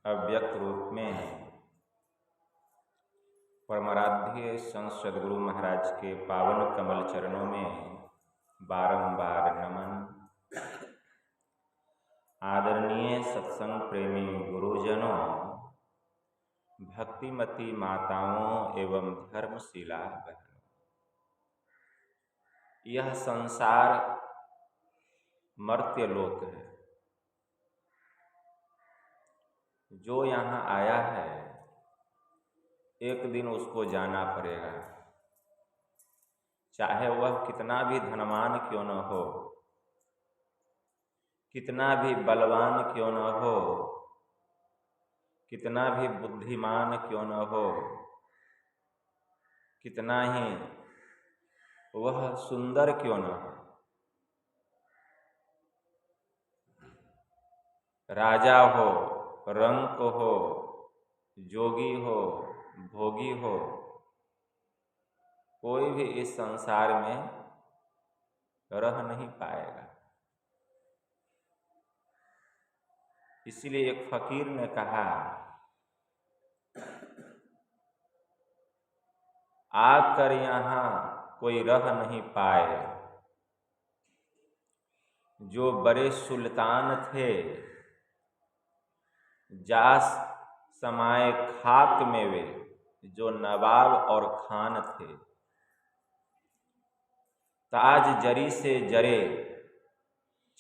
अव्यक्त रूप में परमाराध्य संत सद्गुरु महाराज के पावन कमल चरणों में बारंबार नमन। आदरणीय सत्संग प्रेमी गुरुजनों, भक्तिमती माताओं एवं धर्मशिला बहनों, यह संसार मर्त्यलोक है। जो यहाँ आया है एक दिन उसको जाना पड़ेगा, चाहे वह कितना भी धनवान क्यों न हो, कितना भी बलवान क्यों न हो, कितना भी बुद्धिमान क्यों न हो, कितना ही वह सुंदर क्यों न हो, राजा हो, रंक हो, जोगी हो, भोगी हो, कोई भी इस संसार में रह नहीं पाएगा। इसलिए एक फकीर ने कहा, आकर यहाँ कोई रह नहीं पाए, जो बड़े सुल्तान थे जा समाए खाक में वे, जो नवाब और खान थे ताज जरी से जरे,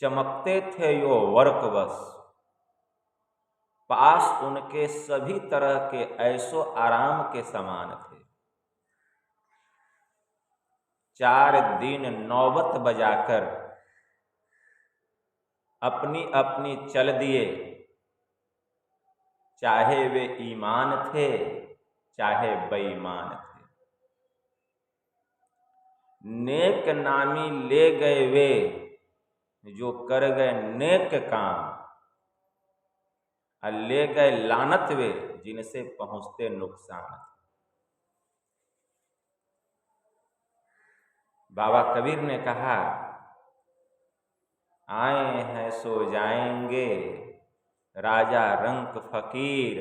चमकते थे यो वर्कवश, पास उनके सभी तरह के ऐशो आराम के समान थे। 4 दिन नौबत बजाकर अपनी अपनी चल दिए, चाहे वे ईमान थे चाहे बेईमान थे। नेक नामी ले गए वे, जो कर गए नेक काम, और ले गए लानत वे, जिनसे पहुंचते नुकसान। बाबा कबीर ने कहा, आए हैं सो जाएंगे राजा रंक फकीर,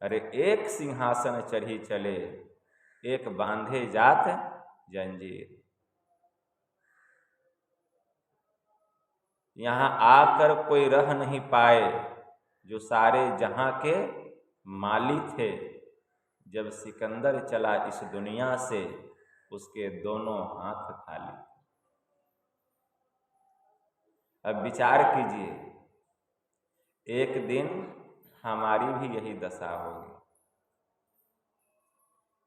अरे एक सिंहासन चढ़ी चले, एक बांधे जात जंजीर। यहाँ आकर कोई रह नहीं पाए, जो सारे जहां के माली थे। जब सिकंदर चला इस दुनिया से, उसके दोनों हाथ खाली। अब विचार कीजिए, एक दिन हमारी भी यही दशा होगी,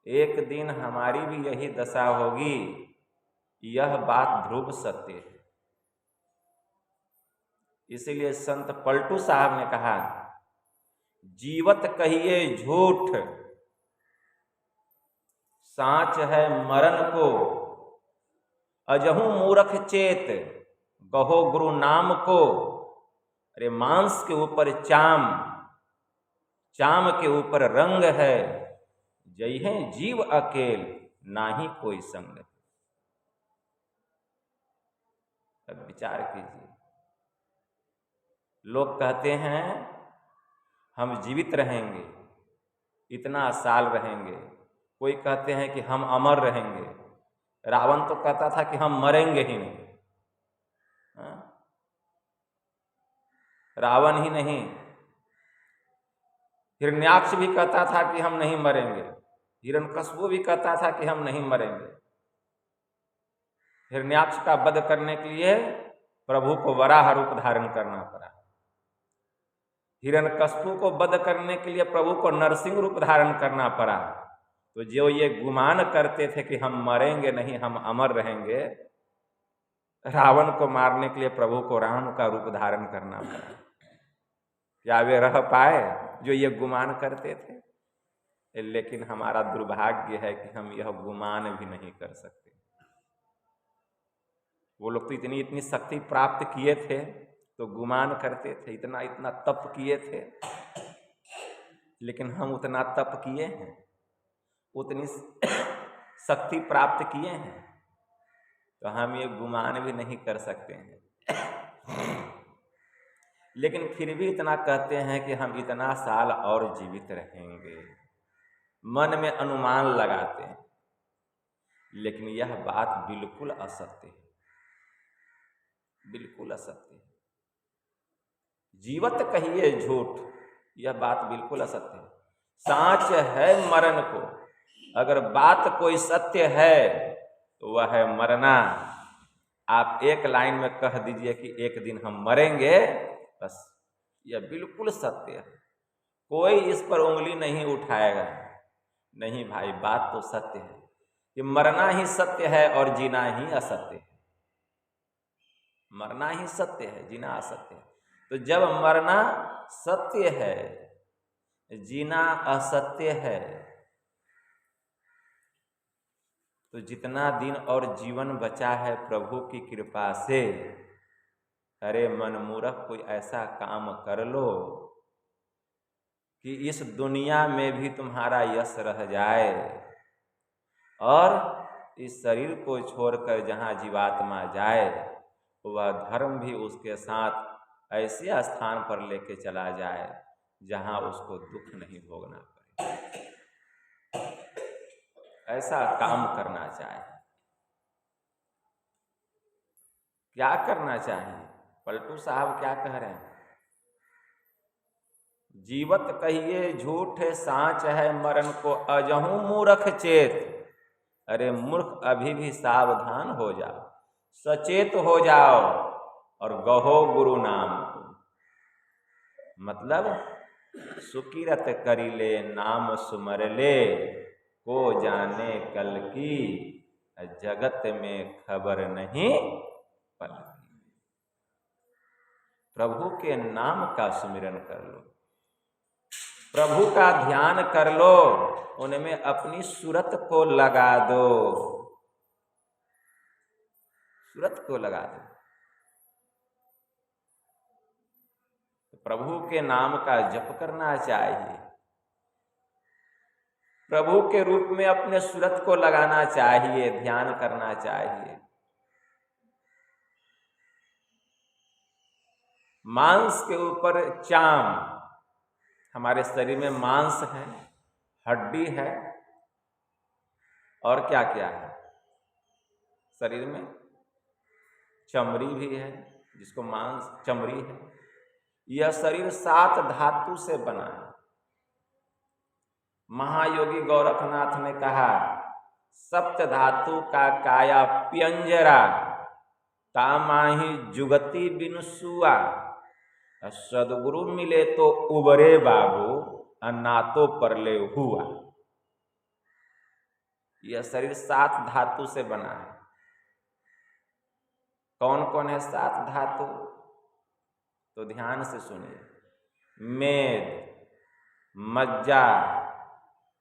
एक दिन हमारी भी यही दशा होगी। यह बात ध्रुव सत्य है। इसीलिए संत पलटू साहब ने कहा, जीवत कहिए झूठ, साच है मरण को, अजहू मूर्ख चेत, गहो गुरु नाम को। अरे मांस के ऊपर चाम, चाम के ऊपर रंग है, जय है जीव अकेल, ना ही कोई संग। अब विचार कीजिए, लोग कहते हैं हम जीवित रहेंगे, इतना साल रहेंगे। कोई कहते हैं कि हम अमर रहेंगे। रावण तो कहता था कि हम मरेंगे ही नहीं। रावण ही नहीं, हिरण्याक्ष भी कहता था कि हम नहीं मरेंगे। हिरण्यकश्यप भी कहता था कि हम नहीं मरेंगे। हिरण्याक्ष का वध करने के लिए प्रभु को वराह रूप धारण करना पड़ा। हिरण्यकश्यप को वध करने के लिए प्रभु को नरसिंह रूप धारण करना पड़ा। तो जो ये गुमान करते थे कि हम मरेंगे नहीं, हम अमर रहेंगे, रावण को मारने के लिए प्रभु को राम का रूप धारण करना पड़ा। क्या वे रह पाए जो ये गुमान करते थे? लेकिन हमारा दुर्भाग्य है कि हम यह गुमान भी नहीं कर सकते। वो लोग तो इतनी इतनी शक्ति प्राप्त किए थे तो गुमान करते थे, इतना इतना तप किए थे। लेकिन हम उतना तप किए हैं, उतनी शक्ति प्राप्त किए हैं, तो हम ये गुमान भी नहीं कर सकते हैं। लेकिन फिर भी इतना कहते हैं कि हम इतना साल और जीवित रहेंगे, मन में अनुमान लगाते हैं। लेकिन यह बात बिल्कुल असत्य है, बिल्कुल असत्य है। जीवत कहिए झूठ, यह बात बिल्कुल असत्य है। साँच है मरण को, अगर बात कोई सत्य है तो वह है मरना। आप एक लाइन में कह दीजिए कि एक दिन हम मरेंगे, बस यह बिल्कुल सत्य है, कोई इस पर उंगली नहीं उठाएगा। नहीं भाई, बात तो सत्य है कि मरना ही सत्य है और जीना ही असत्य है। मरना ही सत्य है, जीना असत्य है। तो जब मरना सत्य है, जीना असत्य है, तो जितना दिन और जीवन बचा है प्रभु की कृपा से, अरे मनमूर्ख कोई ऐसा काम कर लो कि इस दुनिया में भी तुम्हारा यश रह जाए, और इस शरीर को छोड़कर जहाँ जीवात्मा जाए वह धर्म भी उसके साथ ऐसे स्थान पर लेके चला जाए जहाँ उसको दुख नहीं भोगना पड़े। ऐसा काम करना चाहिए। क्या करना चाहिए? पलटू साहब क्या कह रहे हैं? जीवत कहिए झूठ साँच है मरण को, अजहू मूर्ख चेत। अरे मूर्ख, अभी भी सावधान हो जाओ, सचेत हो जाओ और गहो गुरु नाम को। मतलब सुकिरत करी ले नाम सुमर ले, को जाने कल की जगत में खबर नहीं पल की। प्रभु के नाम का सुमिरन कर लो, प्रभु का ध्यान कर लो, उनमें अपनी सूरत को लगा दो, सूरत को लगा दो। तो प्रभु के नाम का जप करना चाहिए, प्रभु के रूप में अपने सूरत को लगाना चाहिए, ध्यान करना चाहिए। मांस के ऊपर चाम, हमारे शरीर में मांस है, हड्डी है, और क्या क्या है शरीर में? चमड़ी भी है, जिसको मांस चमड़ी है। यह शरीर 7 धातु से बना है। महायोगी गोरखनाथ ने कहा, सप्त धातु का काया प्यंजरा, तामाही जुगति बिनु सुआ। सदगुरु मिले तो उबरे बाबू, अन्नातो परले हुआ। यह शरीर 7 धातु से बना है। कौन कौन है 7 धातु? तो ध्यान से सुनिए। मेद, मज्जा,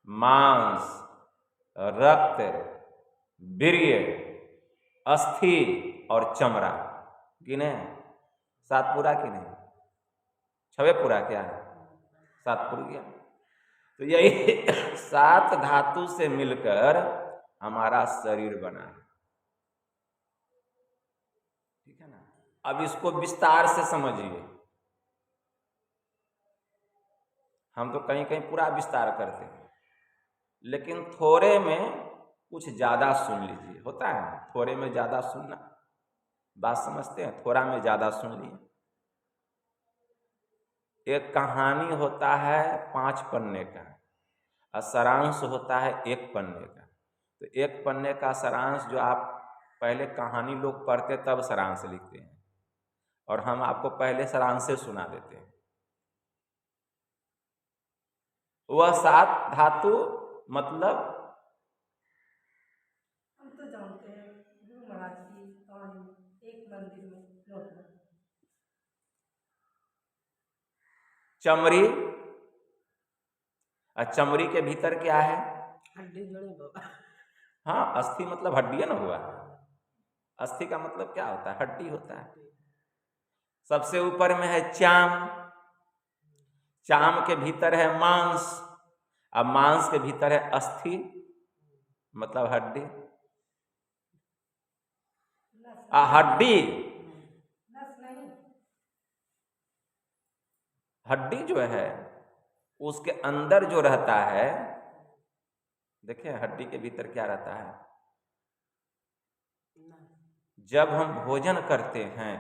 मांस, रक्त, वीर्य, अस्थि और चमड़ा। गिने 7 पूरा कि नहीं? 6 पूरा क्या है? 7 पूरा गया। तो यही 7 धातु से मिलकर हमारा शरीर बना है, ठीक है ना? अब इसको विस्तार से समझिए। हम तो कहीं कहीं पूरा विस्तार करते हैं, लेकिन थोड़े में कुछ ज़्यादा सुन लीजिए। होता है थोड़े में ज़्यादा सुनना, बात समझते हैं? थोड़ा में ज़्यादा सुन लिए। एक कहानी होता है 5 पन्ने का और सारांश होता है 1 पन्ने का। तो 1 पन्ने का सारांश जो आप पहले कहानी लोग पढ़ते तब सारांश लिखते हैं, और हम आपको पहले सारांश से सुना देते हैं। वह 7 धातु मतलब हम तो जानते हैं, गुरु महाराज की कहानी, एक मंदिर में लौटना। चमड़ी, और चमड़ी के भीतर क्या है? हड्डी जोड़े बाबा। हाँ, अस्थि मतलब हड्डी ना हुआ। अस्थि का मतलब क्या होता है? हड्डी होता है। सबसे ऊपर में है चाम, चाम के भीतर है मांस, अब मांस के भीतर है अस्थि मतलब हड्डी। हड्डी नस नहीं, हड्डी जो है उसके अंदर जो रहता है, देखिए हड्डी के भीतर क्या रहता है। जब हम भोजन करते हैं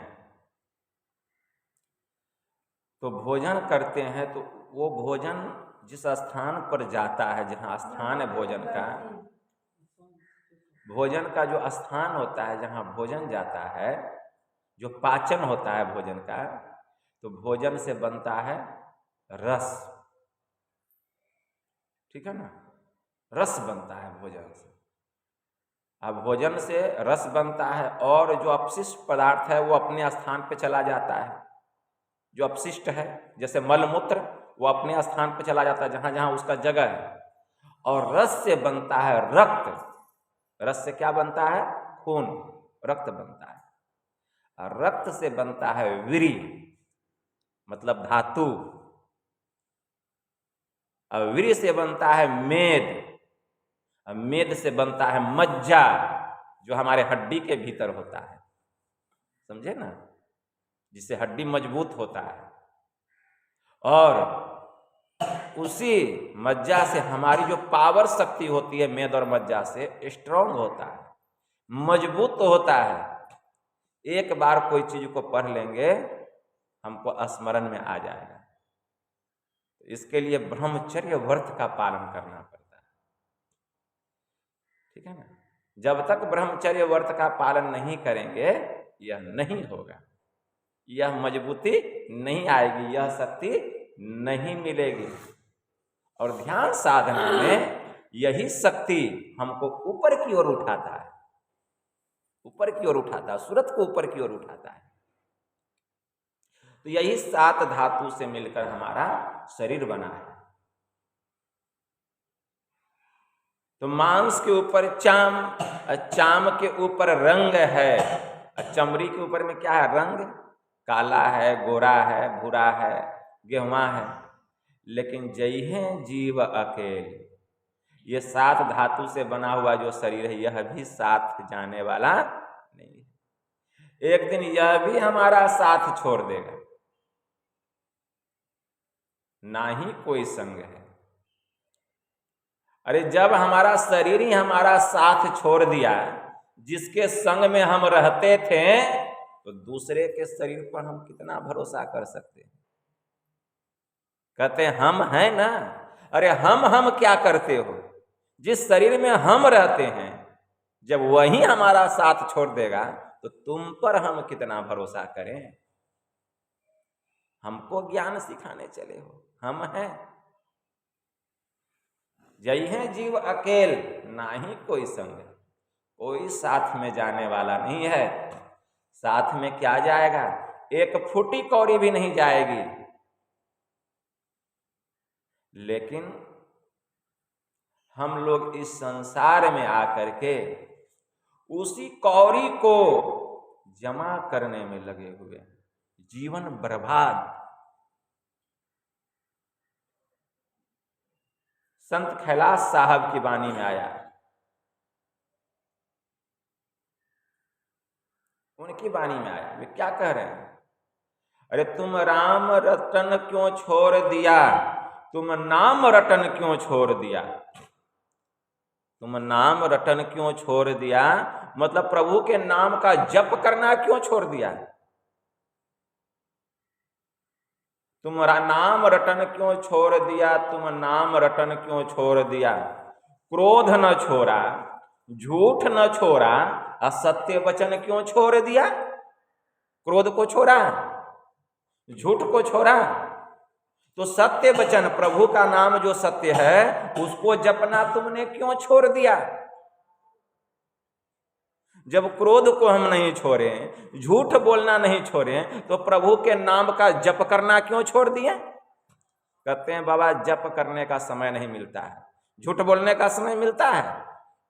तो भोजन करते हैं तो वो भोजन जिस स्थान पर जाता है, जहाँ स्थान है भोजन का, भोजन का जो स्थान होता है जहाँ भोजन जाता है, जो पाचन होता है भोजन का, तो भोजन से बनता है रस, ठीक है ना, रस बनता है भोजन से। अब भोजन से रस बनता है और जो अपशिष्ट पदार्थ है वो अपने स्थान पे चला जाता है। जो अपशिष्ट है जैसे मलमूत्र, वो अपने स्थान पे चला जाता है जहाँ जहाँ उसका जगह है। और रस से बनता है रक्त। रस से क्या बनता है? खून, रक्त बनता है। और रक्त से बनता है वीर्य, मतलब धातु। और वीर्य से बनता है मेद, और मेद से बनता है मज्जा, जो हमारे हड्डी के भीतर होता है, समझे ना, जिससे हड्डी मजबूत होता है। और उसी मज्जा से हमारी जो पावर शक्ति होती है, मेद और मज्जा से स्ट्रांग होता है, मजबूत तो होता है। एक बार कोई चीज को पढ़ लेंगे हमको स्मरण में आ जाएगा। तो इसके लिए ब्रह्मचर्य व्रत का पालन करना पड़ता है, ठीक है ना। जब तक ब्रह्मचर्य व्रत का पालन नहीं करेंगे यह नहीं होगा, यह मजबूती नहीं आएगी, यह शक्ति नहीं मिलेगी। और ध्यान साधना में यही शक्ति हमको ऊपर की ओर उठाता है, ऊपर की ओर उठाता है, सूरत को ऊपर की ओर उठाता है। तो यही 7 धातु से मिलकर हमारा शरीर बना है। तो मांस के ऊपर चाम, चाम के ऊपर रंग है, चमड़ी के ऊपर में क्या है? रंग, काला है, गोरा है, भूरा है, गेहुआ है। लेकिन जय है जीव अकेल, ये 7 धातु से बना हुआ जो शरीर है यह भी साथ जाने वाला नहीं है। एक दिन यह भी हमारा साथ छोड़ देगा, ना ही कोई संग है। अरे जब हमारा शरीर ही हमारा साथ छोड़ दिया, जिसके संग में हम रहते थे, तो दूसरे के शरीर पर हम कितना भरोसा कर सकते हैं? कहते हैं हम हैं ना। अरे हम क्या करते हो? जिस शरीर में हम रहते हैं, जब वही हमारा साथ छोड़ देगा तो तुम पर हम कितना भरोसा करें? हमको ज्ञान सिखाने चले हो, हम हैं। जय है जीव अकेल, ना ही कोई संग, कोई साथ में जाने वाला नहीं है। साथ में क्या जाएगा? एक फूटी कौड़ी भी नहीं जाएगी। लेकिन हम लोग इस संसार में आकर के उसी कौड़ी को जमा करने में लगे हुए, जीवन बर्बाद। संत कैलाश साहब की वाणी में आया, उनकी वाणी में आया, वे क्या कह रहे हैं? अरे तुम राम रटन क्यों छोड़ दिया, तुम नाम रटन क्यों छोड़ दिया? तुम नाम रटन क्यों छोड़ दिया, मतलब प्रभु के नाम का जप करना क्यों छोड़ दिया? तुम नाम रटन क्यों छोड़ दिया, तुम नाम रटन क्यों छोड़ दिया? क्रोध न छोड़ा, झूठ न छोड़ा, असत्य वचन क्यों छोड़ दिया? क्रोध को छोड़ा, झूठ को छोड़ा, तो सत्य वचन, प्रभु का नाम जो सत्य है, उसको जपना तुमने क्यों छोड़ दिया? जब क्रोध को हम नहीं छोड़े, झूठ बोलना नहीं छोड़े, तो प्रभु के नाम का जप करना क्यों छोड़ दिए? कहते हैं बाबा जप करने का समय नहीं मिलता है, झूठ बोलने का समय मिलता है,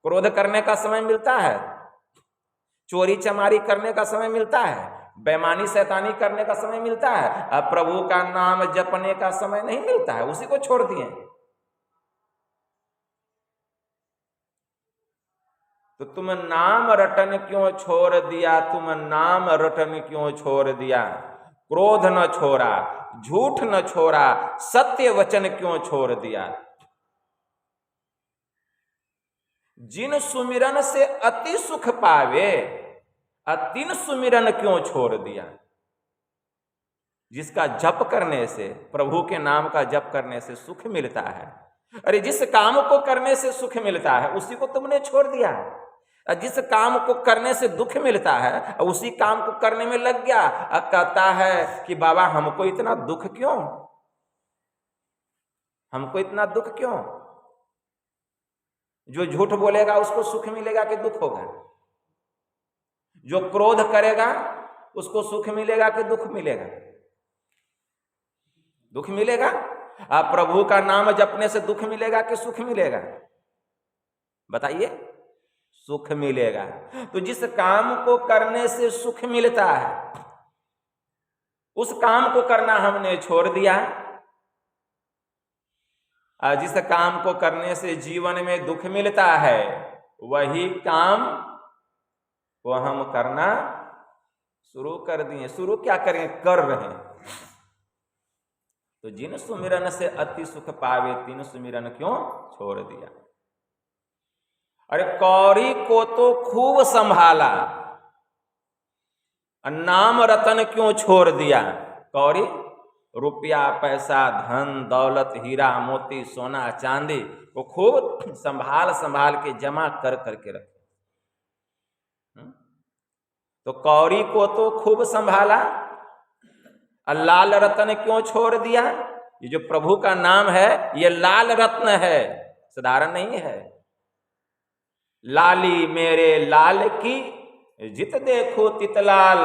क्रोध करने का समय मिलता है, चोरी चमारी करने का समय मिलता है, बेईमानी शैतानी करने का समय मिलता है, अब प्रभु का नाम जपने का समय नहीं मिलता है, उसी को छोड़ दिए। तो तुम नाम रटन क्यों छोड़ दिया, तुम नाम रटन क्यों छोड़ दिया? क्रोध न छोड़ा, झूठ न छोड़ा, सत्य वचन क्यों छोड़ दिया। जिन सुमिरन से अति सुख पावे, अतिन सुमिरन क्यों छोड़ दिया। जिसका जप करने से, प्रभु के नाम का जप करने से सुख मिलता है, अरे जिस काम को करने से सुख मिलता है उसी को तुमने छोड़ दिया। जिस काम को करने से दुख मिलता है उसी काम को करने में लग गया। कहता है कि बाबा हमको इतना दुख क्यों, हमको इतना दुख क्यों। जो झूठ बोलेगा उसको सुख मिलेगा कि दुख होगा। जो क्रोध करेगा उसको सुख मिलेगा कि दुख मिलेगा। दुख मिलेगा। आप प्रभु का नाम जपने से दुख मिलेगा कि सुख मिलेगा, बताइए। सुख मिलेगा। तो जिस काम को करने से सुख मिलता है उस काम को करना हमने छोड़ दिया। जिस काम को करने से जीवन में दुख मिलता है वही काम को हम करना शुरू कर दिए। शुरू क्या करें, कर रहे हैं। तो जिन सुमिरन से अति सुख पावे तिन सुमिरन क्यों छोड़ दिया। अरे कौड़ी को तो खूब संभाला, नाम रतन क्यों छोड़ दिया। कौड़ी रुपया पैसा धन दौलत हीरा मोती सोना चांदी वो खूब संभाल संभाल के जमा कर करके रखे। तो कौड़ी को तो खूब संभाला, लाल रत्न क्यों छोड़ दिया। ये जो प्रभु का नाम है ये लाल रत्न है, साधारण नहीं है। लाली मेरे लाल की जित देखो तितलाल,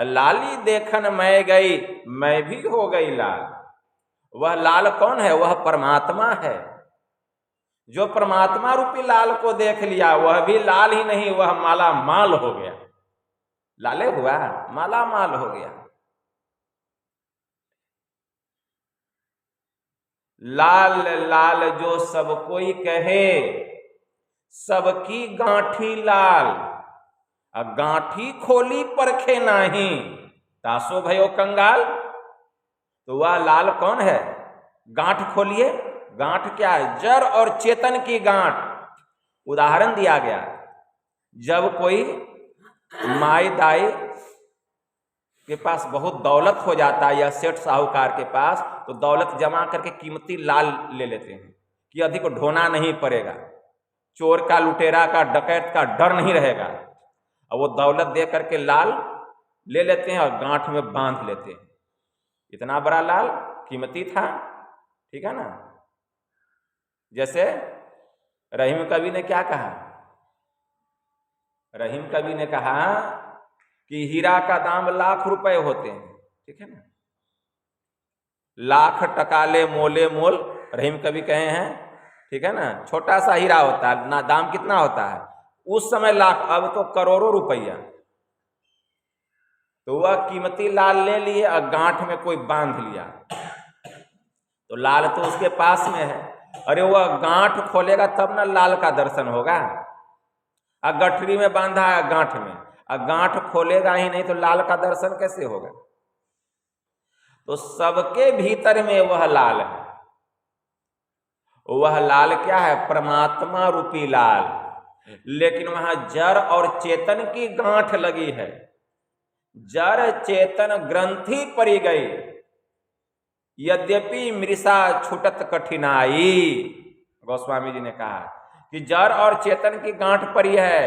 लाली देखन मैं गई मैं भी हो गई लाल। वह लाल कौन है, वह परमात्मा है। जो परमात्मा रूपी लाल को देख लिया वह भी लाल ही नहीं, वह माला माल हो गया। लाले हुआ माला माल हो गया। लाल लाल जो सब कोई कहे सबकी गांठी लाल, गांठी खोली परखे नाही तासो भयो कंगाल। तो वह लाल कौन है, गांठ खोलिए। गांठ क्या है, जड़ और चेतन की गांठ। उदाहरण दिया गया, जब कोई माई दाई के पास बहुत दौलत हो जाता है या सेठ साहूकार के पास, तो दौलत जमा करके कीमती लाल ले लेते हैं कि अधिक ढोना नहीं पड़ेगा, चोर का लुटेरा का डकैत का डर नहीं रहेगा। और वो दौलत दे करके लाल ले लेते हैं और गांठ में बांध लेते हैं। इतना बड़ा लाल कीमती था, ठीक है ना। जैसे रहीम कवि ने क्या कहा, रहीम कवि ने कहा कि हीरा का दाम लाख रुपए होते हैं, ठीक है ना। लाख टकाले मोले मोल, रहीम कवि कहे हैं, ठीक है ना। छोटा सा हीरा होता है ना, दाम कितना होता है उस समय लाख, अब तो करोड़ों रुपया। तो वह कीमती लाल ले लिए और गांठ में कोई बांध लिया, तो लाल तो उसके पास में है। अरे वह गांठ खोलेगा तब ना लाल का दर्शन होगा। गठरी में बांधा है गांठ में, गांठ खोलेगा ही नहीं तो लाल का दर्शन कैसे होगा। तो सबके भीतर में वह लाल है। वह लाल क्या है, परमात्मा रूपी लाल। लेकिन वहां जड़ और चेतन की गांठ लगी है। जड़ चेतन ग्रंथि पड़ी गई, यद्यपि मृषा छुटत कठिनाई। गोस्वामी जी ने कहा कि जड़ और चेतन की गांठ पड़ी है,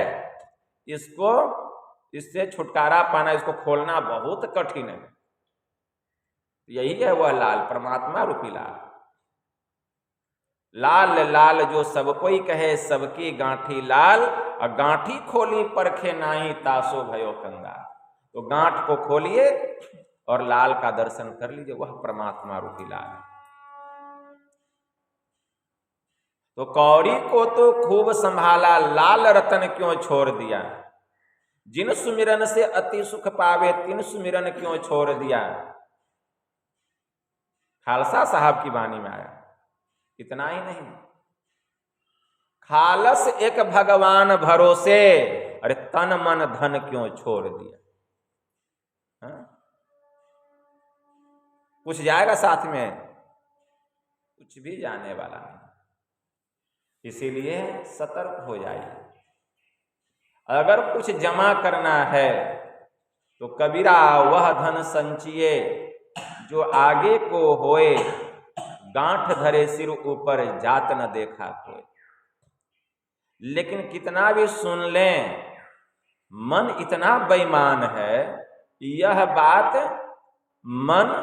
इससे छुटकारा पाना, इसको खोलना बहुत कठिन है। यही है वह लाल, परमात्मा रूपी लाल। लाल लाल जो सब कोई कहे सबकी गांठी लाल, और गांठी खोली परखे नाही तासो भयो कंगाल। तो गांठ को खोलिए और लाल का दर्शन कर लीजिए, वह परमात्मा रूपी लाल है। तो कौड़ी को तो खूब संभाला, लाल रतन क्यों छोड़ दिया। जिन सुमिरन से अति सुख पावे तिन सुमिरन क्यों छोड़ दिया। खालसा साहब की वाणी में आया। इतना ही नहीं, खालस एक भगवान भरोसे, अरे तन मन धन क्यों छोड़ दिया। कुछ जाएगा साथ में? कुछ भी जाने वाला नहीं। इसीलिए सतर्क हो जाइए। अगर कुछ जमा करना है तो कबीरा वह धन संचिए, जो आगे को होए, गांठ धरे सिर ऊपर जात न देखा कोई। लेकिन कितना भी सुन लें, मन इतना बेईमान है, यह बात मन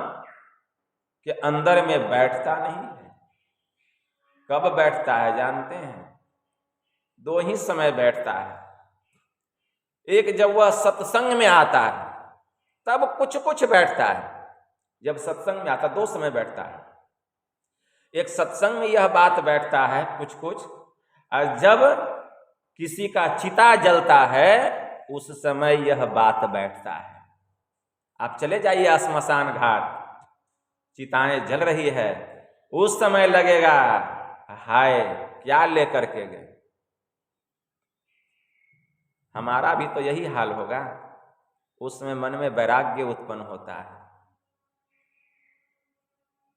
के अंदर में बैठता नहीं है। कब बैठता है जानते हैं? दो ही समय बैठता है। एक, जब वह सत्संग में आता है तब कुछ कुछ बैठता है। जब सत्संग में आता, दो समय बैठता है। एक, सत्संग में यह बात बैठता है कुछ कुछ, और जब किसी का चिता जलता है उस समय यह बात बैठता है। आप चले जाइए श्मशान घाट, चिताएं जल रही है, उस समय लगेगा हाय क्या लेकर के गए। हमारा भी तो यही हाल होगा। उस समय मन में वैराग्य उत्पन्न होता है।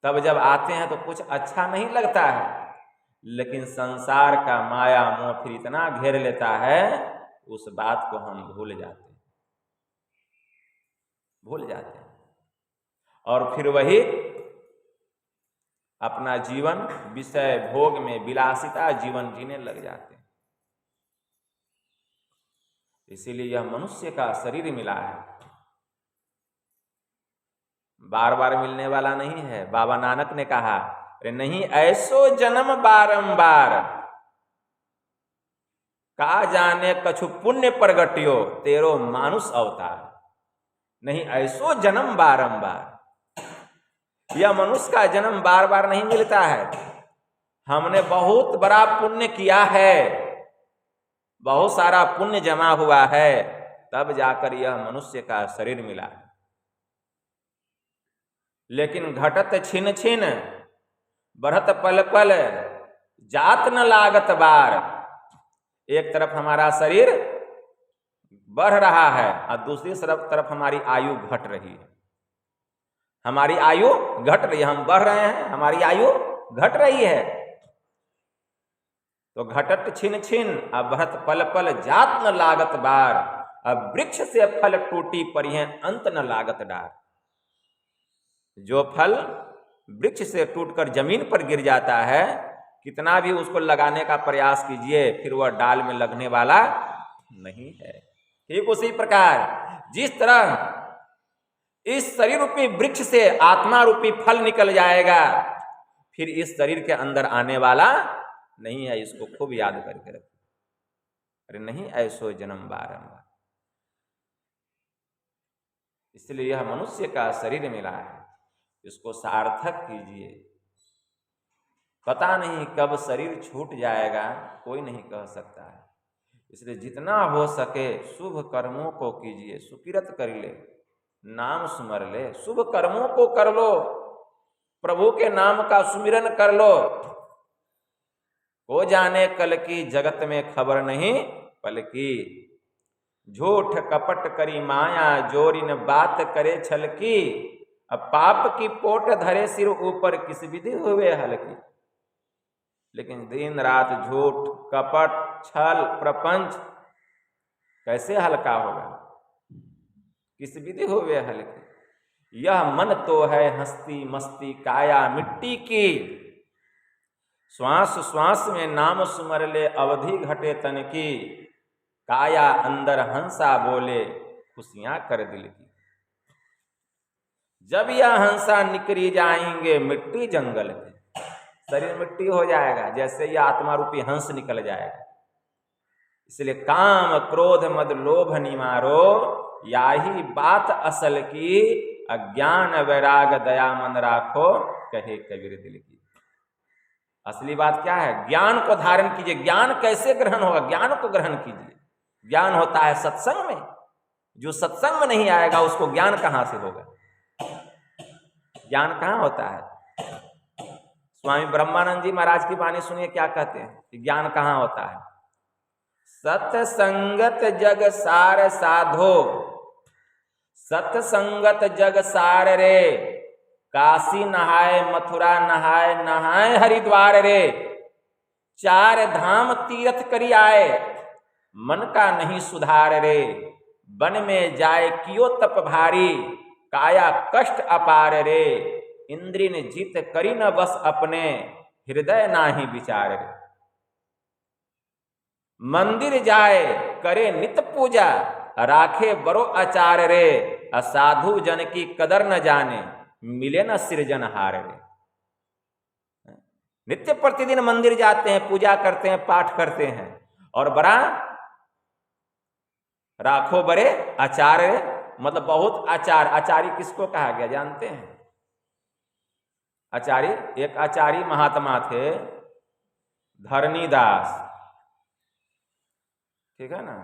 तब जब आते हैं तो कुछ अच्छा नहीं लगता है, लेकिन संसार का माया मोह फिर इतना घेर लेता है, उस बात को हम भूल जाते हैं और फिर वही अपना जीवन विषय भोग में विलासिता जीवन जीने लग जाते हैं। इसीलिए यह मनुष्य का शरीर मिला है, बार बार मिलने वाला नहीं है। बाबा नानक ने कहा, अरे नहीं ऐसो जन्म बारंबार, का जाने कछु पुण्य प्रगटियो तेरो मानुष अवतार। नहीं ऐसो जन्म बारंबार, यह मनुष्य का जन्म बार बार नहीं मिलता है। हमने बहुत बड़ा पुण्य किया है, बहुत सारा पुण्य जमा हुआ है, तब जाकर यह मनुष्य का शरीर मिला है। लेकिन घटत छिन छिन, बढ़त पल पल, जात न लागत बार। एक तरफ हमारा शरीर बढ़ रहा है और दूसरी तरफ हमारी आयु घट रही है। हमारी आयु घट रही है, हम बढ़ रहे हैं, हमारी आयु घट रही है। तो घटत छिन छिन अब बढ़त पल पल, जात न लागत बार। अब वृक्ष से फल टूटी परिहं, अंत न लागत डार। जो फल वृक्ष से टूटकर जमीन पर गिर जाता है, कितना भी उसको लगाने का प्रयास कीजिए, फिर वह डाल में लगने वाला नहीं है। ठीक उसी प्रकार जिस तरह इस शरीर रूपी वृक्ष से आत्मा रूपी फल निकल जाएगा, फिर इस शरीर के अंदर आने वाला नहीं है। इसको खूब याद करके रखिए। अरे नहीं ऐसो जन्म बारंबार। इसलिए यह मनुष्य का शरीर मिला है, इसको सार्थक कीजिए। पता नहीं कब शरीर छूट जाएगा, कोई नहीं कह सकता है। इसलिए जितना हो सके शुभ कर्मों को कीजिए, सुकिरत कर ले, नाम सुमर ले, शुभ कर्मों को कर लो, प्रभु के नाम का सुमिरन कर लो। हो जाने कल की जगत में खबर नहीं पल की, झूठ कपट करी माया जोरिन बात करे छल की। अब पाप की पोट धरे सिर ऊपर, किस विधि हुए हल्की। लेकिन दिन रात झूठ कपट छल प्रपंच कैसे हल्का होगा, किस विधि हुए हल्की। यह मन तो है हस्ती मस्ती काया मिट्टी की, श्वास श्वास में नाम सुमर ले अवधि घटे तन की। काया अंदर हंसा बोले खुशियां कर दिल की। जब यह हंसा निकली जाएंगे मिट्टी जंगल की, शरीर मिट्टी हो जाएगा जैसे यह आत्मा रूपी हंस निकल जाएगा। इसलिए काम क्रोध मद लोभ निमारो, याही बात असल की। अज्ञान वैराग दया मन राखो, कहे कबीर दिल की। असली बात क्या है? ज्ञान को धारण कीजिए। ज्ञान कैसे ग्रहण होगा? ज्ञान को ग्रहण कीजिए। ज्ञान होता है सत्संग में। जो सत्संग में नहीं आएगा उसको ज्ञान कहां से होगा? ज्ञान कहां होता है? स्वामी ब्रह्मानंद जी महाराज की वाणी सुनिए, क्या कहते हैं कि ज्ञान कहां होता है। सत्संगत जग सार साधो, सत्संगत जग सार रे। काशी नहाए, मथुरा नहाए, नहाए हरिद्वार रे, 4 धाम तीर्थ करी आए, मन का नहीं सुधार रे, वन में जाए कियो तप भारी, काया कष्ट अपार रे, इंद्री ने जीत करी न बस अपने, हृदय नाही विचार रे। मंदिर जाए करे नित पूजा, राखे बरो आचार रे, असाधु जन की कदर न जाने, मिले न सृजनहार रे। नित्य प्रतिदिन मंदिर जाते हैं, पूजा करते हैं, पाठ करते हैं, और बड़ा राखो बरे आचार्य, मतलब बहुत आचार। आचार्य किसको कहा गया जानते हैं? आचार्य, एक आचार्य महात्मा थे धरणीदास, ठीक है ना।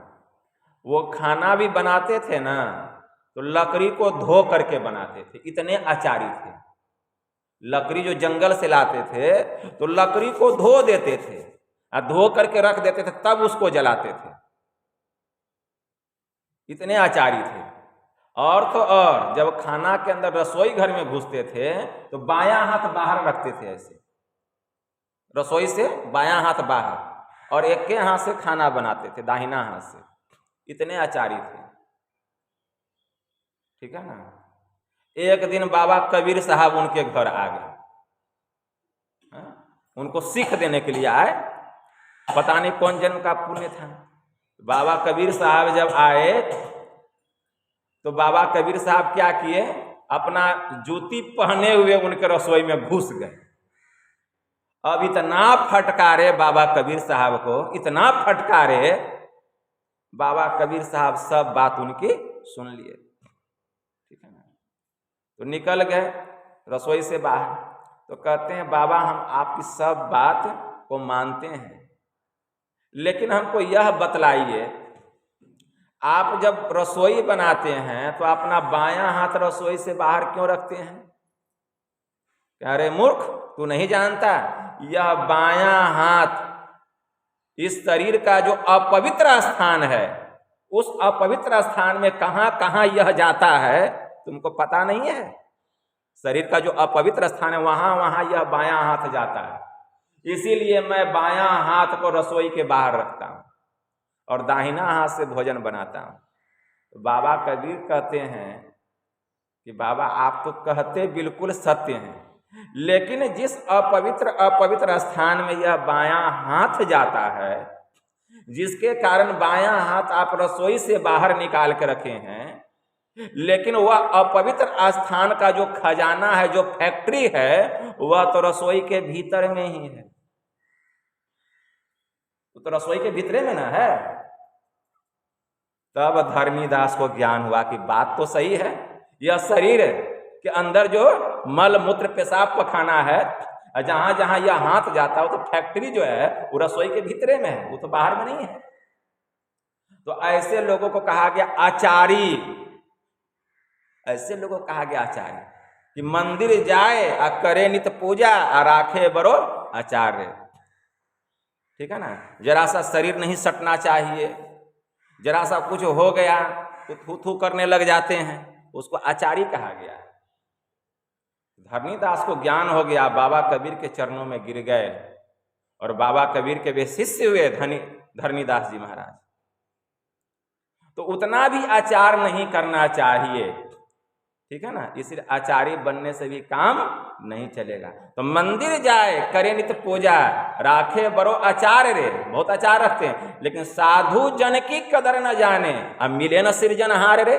वो खाना भी बनाते थे ना तो लकड़ी को धो करके बनाते थे, इतने आचार्य थे। लकड़ी जो जंगल से लाते थे तो लकड़ी को धो देते थे और धो करके रख देते थे, तब उसको जलाते थे, इतने आचार्य थे। और तो और जब खाना के अंदर रसोई घर में घुसते थे तो बायां हाथ बाहर रखते थे, ऐसे रसोई से बायां हाथ बाहर, और एक के हाथ से खाना बनाते थे, दाहिना हाथ से, इतने आचार्य थे, ठीक है ना। एक दिन बाबा कबीर साहब उनके घर आ गए, उनको सीख देने के लिए आए, पता नहीं कौन जन्म का पुण्य था। बाबा कबीर साहब जब आए तो बाबा कबीर साहब क्या किए, अपना जूती पहने हुए उनके रसोई में घुस गए। अब इतना फटकारे बाबा कबीर साहब को, इतना फटकारे, बाबा कबीर साहब सब बात उनकी सुन लिए, ठीक है ना। तो निकल गए रसोई से बाहर, तो कहते हैं बाबा हम आपकी सब बात को मानते हैं, लेकिन हमको यह बतलाइए, आप जब रसोई बनाते हैं तो अपना बायां हाथ रसोई से बाहर क्यों रखते हैं? अरे मूर्ख, तू नहीं जानता, यह बायां हाथ इस शरीर का जो अपवित्र स्थान है, उस अपवित्र स्थान में कहां कहां यह जाता है तुमको पता नहीं है। शरीर का जो अपवित्र स्थान है वहां वहां यह बायां हाथ जाता है, इसीलिए मैं बायां हाथ को रसोई के बाहर रखता हूं और दाहिना हाथ से भोजन बनाता हूं। तो बाबा कबीर कहते हैं कि बाबा आप तो कहते बिल्कुल सत्य हैं, लेकिन जिस अपवित्र स्थान में यह बायां हाथ जाता है, जिसके कारण बायां हाथ आप रसोई से बाहर निकाल के रखे हैं, लेकिन वह अपवित्र स्थान का जो खजाना है, जो फैक्ट्री है, वह तो रसोई के भीतर में ही है, तो रसोई के भीतर में ना है। तब धर्मीदास को ज्ञान हुआ कि बात तो सही है, यह शरीर के अंदर जो मल मूत्र पेशाब पखाना है, जहां जहां यह हाथ जाता है, वो तो फैक्ट्री जो है वो रसोई के भीतर में है, वो तो बाहर में नहीं है। तो ऐसे लोगों को कहा गया आचारी, ऐसे लोगों को कहा गया आचार्य कि मंदिर जाए और करे नित पूजा और राखे बरो आचार्य, ठीक है ना। जरा सा शरीर नहीं सटना चाहिए, जरा सा कुछ हो गया तो थू थू करने लग जाते हैं, उसको आचार्य कहा गया। धरणीदास को ज्ञान हो गया, बाबा कबीर के चरणों में गिर गए और बाबा कबीर के वे शिष्य हुए धरणीदास जी महाराज। तो उतना भी आचार नहीं करना चाहिए, ठीक है ना, इसलिए आचार्य बनने से भी काम नहीं चलेगा। तो मंदिर जाए करे नित पूजा, राखे बरो आचार रे, बहुत आचार रखते हैं, लेकिन साधु जन की कदर न जाने, अब मिले न सृजनहार रे।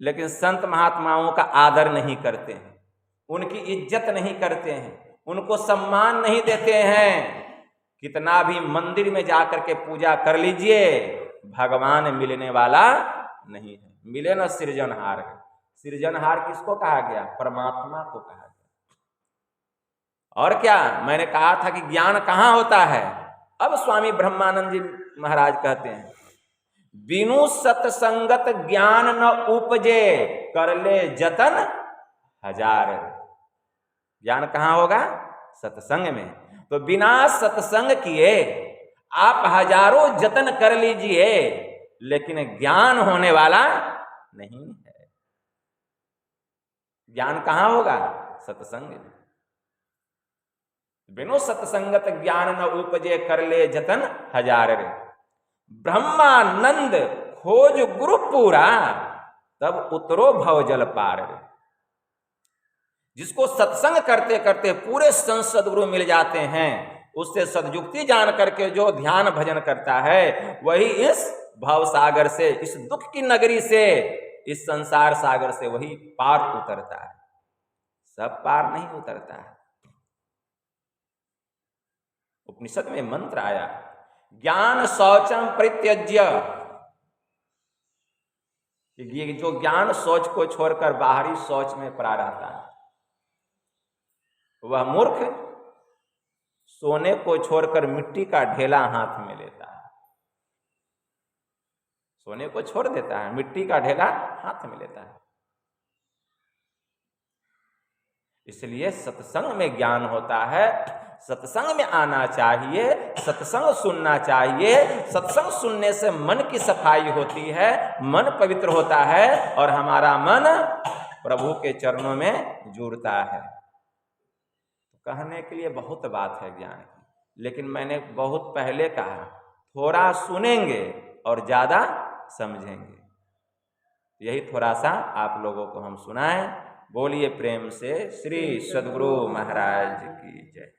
लेकिन संत महात्माओं का आदर नहीं करते हैं, उनकी इज्जत नहीं करते हैं, उनको सम्मान नहीं देते हैं। कितना भी मंदिर में जाकर के पूजा कर लीजिए, भगवान मिलने वाला नहीं है, मिले न सृजनहार है। सृजनहार किसको कहा गया? परमात्मा को कहा गया। और क्या मैंने कहा था कि ज्ञान कहाँ होता है? अब स्वामी ब्रह्मानंद जी महाराज कहते हैं, बिनु सत्संगत ज्ञान न उपजे, कर ले जतन हजार। ज्ञान कहाँ होगा? सत्संग में। तो बिना सत्संग किए आप हजारों जतन कर लीजिए, लेकिन ज्ञान होने वाला नहीं है। ज्ञान कहाँ होगा? सत्संग में। बिनु सत्संगत ज्ञान न उपजे, कर ले जतन हजार रे। ब्रह्मानंद खोज गुरु पूरा, तब उतरो भव जल पार रे। जिसको सत्संग करते करते पूरे सद्गुरु मिल जाते हैं, उससे सदयुक्ति जान करके जो ध्यान भजन करता है, वही इस भव सागर से, इस दुख की नगरी से, इस संसार सागर से वही पार उतरता है। सब पार नहीं उतरता है। उपनिषद में मंत्र आया, ज्ञान शौचम परित्यज्य। ये जो ज्ञान शौच को छोड़कर बाहरी शौच में पड़ा रहता है, वह मूर्ख सोने को छोड़कर मिट्टी का ढेला हाथ में लेता है। सोने को छोड़ देता है, मिट्टी का ढेला हाथ में लेता है। इसलिए सत्संग में ज्ञान होता है, सत्संग में आना चाहिए, सत्संग सुनना चाहिए। सत्संग सुनने से मन की सफाई होती है, मन पवित्र होता है और हमारा मन प्रभु के चरणों में जुड़ता है। कहने के लिए बहुत बात है ज्ञान की, लेकिन मैंने बहुत पहले कहा, थोड़ा सुनेंगे और ज्यादा समझेंगे। यही थोड़ा सा आप लोगों को हम सुनाएं। बोलिए प्रेम से श्री सद्गुरु महाराज की जय।